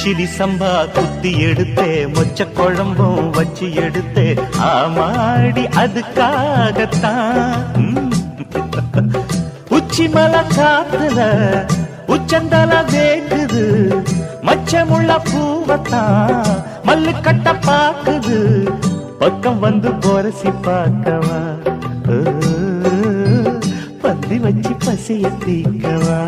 கிச்சிலி சம்பா குத்தி எடுத்தே மொச்ச குழம்பும் வச்சு எடுத்தே ஆமாடி அதுக்காகத்தான் உச்சி மலை காத்துல உச்சந்தல வேக்குது மச்சமுள்ள பூவத்தான் மல்லு கட்ட பாக்குது பக்கம் வந்து போரசி பார்க்கவா பந்தி வச்சு பசிய தீக்கவா